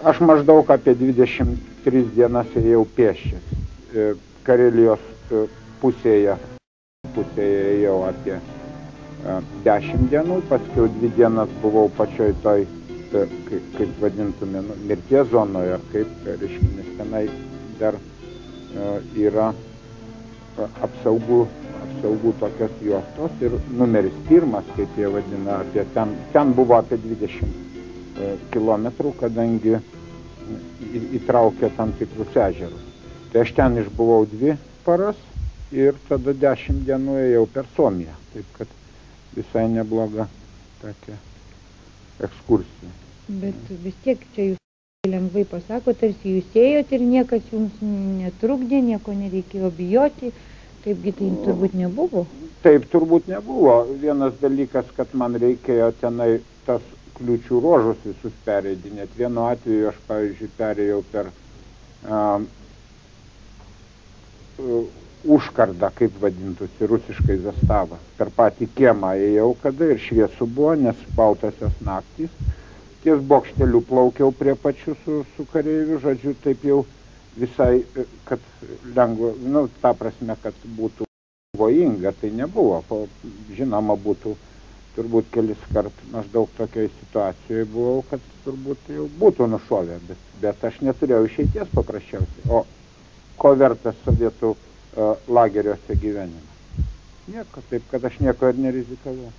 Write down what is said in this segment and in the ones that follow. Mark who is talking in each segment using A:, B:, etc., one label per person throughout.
A: Aš maždaug apie 23 dienas ėjau pėsčias. Karelijos pusėje ėjau apie 10 dienų, paskiau 2 dienas buvau pačioj toj, kaip vadintume, mirties zonoje, kaip reiškinis tenai dar yra apsaugų tokios juostos ir numeris 1, kaip jie vadina, ten buvo apie 20 kilometrų, kadangi įtraukė tam tikrus ežerus. Tai aš ten išbuvau 2 paras ir tada 10 dienų ėjau per Suomiją, taip kad visai nebloga tokia ekskursija.
B: Bet vis tiek čia jūs lengvai pasako, tarsi jūs ėjot ir niekas jums netrukdė, nieko nereikėjo bijoti, taipgi tai turbūt nebuvo?
A: Taip, turbūt nebuvo. Vienas dalykas, kad man reikėjo tenai tas kliūčių ruožus visus pereidinėti. Vienu atveju aš, pavyzdžiui, perėjau per užkardą, kaip vadintųsi, rusiškai Zastava. Per patį kiemą ėjau, kada ir šviesu buvo, nes baltasios naktys. Ties bokšteliu plaukiau prie pačių su kareiviu, žodžiu, taip jau visai, kad lengva, ta prasme, kad būtų pavojinga, tai nebuvo. Žinoma, būtų turbūt kelis kart maždaug tokioj situacijoje buvau, kad turbūt jau būtų nušovę, bet aš neturėjau išeities paprasčiausiai. O ko vertas sovietų lageriuose gyvenimas? Nieko, taip kad aš nieko ir nerizikavau.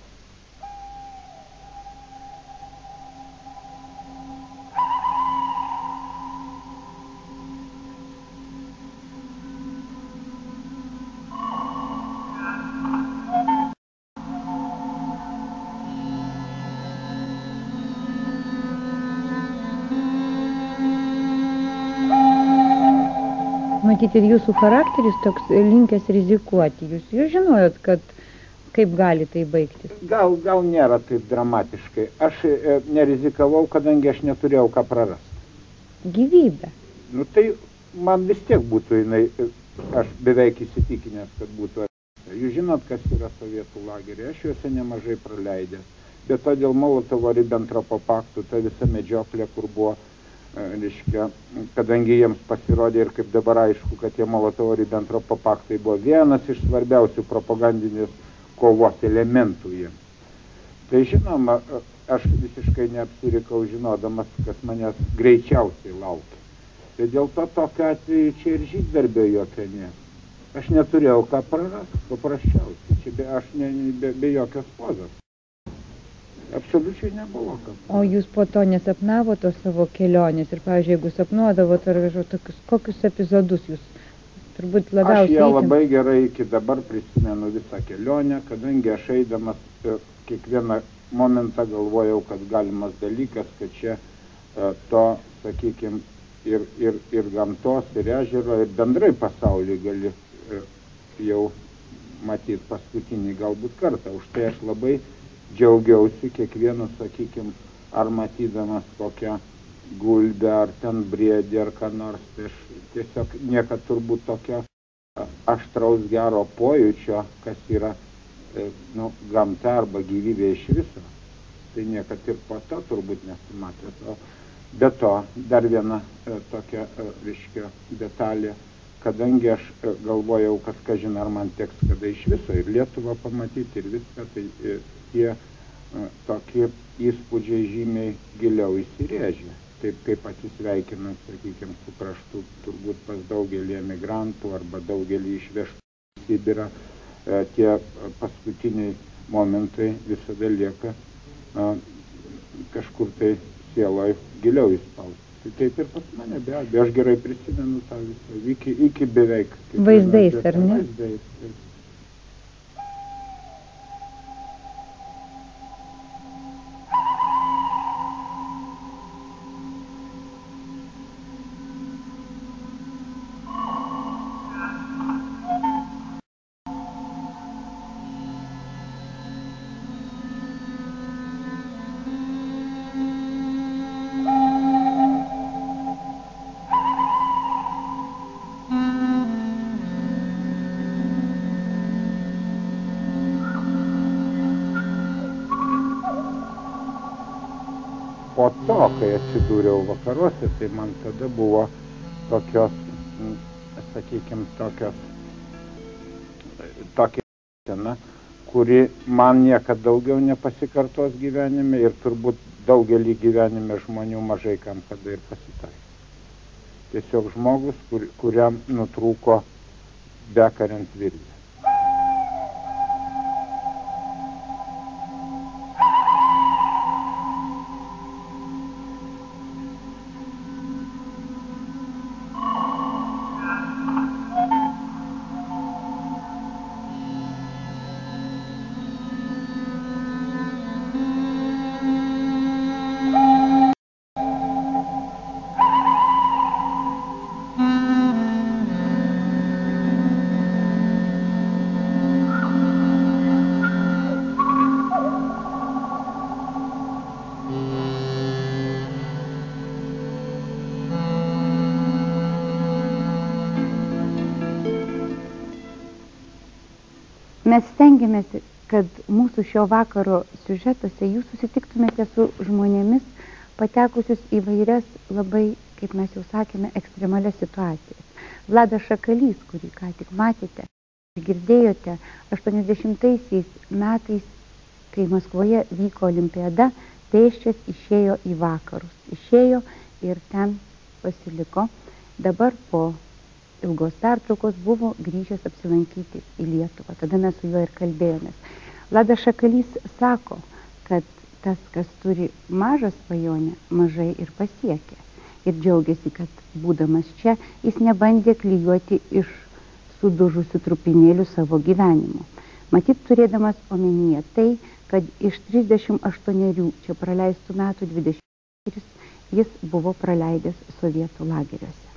B: Matyt, ir jūsų charakteris toks linkęs rizikuoti. Jūs žinojot, kad kaip gali tai baigtis?
A: Gal nėra taip dramatiškai. Aš nerizikavau, kadangi aš neturėjau ką prarasti.
B: Gyvybę?
A: Tai man vis tiek būtų jinai, aš beveik įsitikinęs, kad būtų. Jūs žinot, kas yra sovietų lageriai, aš juose nemažai praleidęs. Bet to dėl Molotovo-Ribentropo paktų, ta visa medžioklė, kur buvo, reiškia, kadangi jiems pasirodė ir kaip dabar aišku, kad tie Molotovo-Ribentropo paktai buvo vienas iš svarbiausių propagandinės kovos elementų jiems. Tai žinoma, aš visiškai neapsirikau žinodamas, kas manęs greičiausiai laukia. Tai dėl to tokiu atveju čia ir žygdarbio jokio nėra. Aš neturėjau ką prarasti, paprasčiausiai. Čia aš be jokios pozos. Absoliučiai nebuvo ką.
B: O jūs po to nesapnavo tos savo kelionės ir, pavyzdžiui, jeigu sapnuodavot ar kokius epizodus jūs turbūt labiausiai...
A: Aš ją labai gerai iki dabar prisimenu visą kelionę, kadangi aš eidamas kiekvieną momentą galvojau, kad galimas dalykas, kad čia to, sakykime, ir gamtos, ir ežero, ir bendrai pasaulį gali jau matyti paskutinį galbūt kartą. Už tai aš labai džiaugiausi kiekvienu, sakykime, ar matydamas kokią gulbę, ar ten briedį, ar ką nors. Tai aš tiesiog niekad turbūt tokio aštraus gero pojūčio, kas yra gamta arba gyvybė iš viso. Tai niekad ir po to turbūt nesimatęs. Be to, dar viena tokia, reiškia, detalė, kadangi aš galvojau, kad kažin ar man teks kada iš viso ir Lietuvą pamatyti ir viską, tai tie tokie įspūdžiai žymiai giliau įsirėžė. Taip kaip atsisveikinant, sakykime, su kraštu, turbūt pas daugelį emigrantų arba daugelį išvežtų į Sibirą, tie paskutiniai momentai visada lieka kažkur tai sieloj giliau įspausti. Tai taip ir pas mane, be abejo, aš gerai prisimenu tą visą, iki beveik.
B: Vaizdais, ar ne?
A: Vaizdais. po to, kai atsidūriau vakaruose, tai man tada buvo tokios, sakykime, tokia scena, kuri man niekad daugiau nepasikartos gyvenime ir turbūt daugelį gyvenime žmonių mažai kam kada ir pasitaikė. Tiesiog žmogus, kuriam nutrūko bekariant virvę.
C: Mes stengiamės, kad mūsų šio vakaro siužetuose jūs susitiktumėte su žmonėmis, patekusius į vairias labai, kaip mes jau sakėme, ekstremalias situacijas. Vladas Šakalys, kurį ką tik matėte ir girdėjote, 80 metais, kai Maskvoje vyko olimpiada, pėsčias išėjo į vakarus. Išėjo ir ten pasiliko. Dabar po ilgos pertraukos buvo grįžęs apsilankyti į Lietuvą. Tada mes su juo ir kalbėjomės. Vladas Šakalys sako, kad tas, kas turi mažą svajonę, mažai ir pasiekia. Ir džiaugiasi, kad būdamas čia, jis nebandė klijuoti iš sudužusių trupinėlių savo gyvenimo. Matyt, turėdamas omenyje tai, kad iš 38 čia praleistų metų 20 jis buvo praleidęs sovietų lageriuose.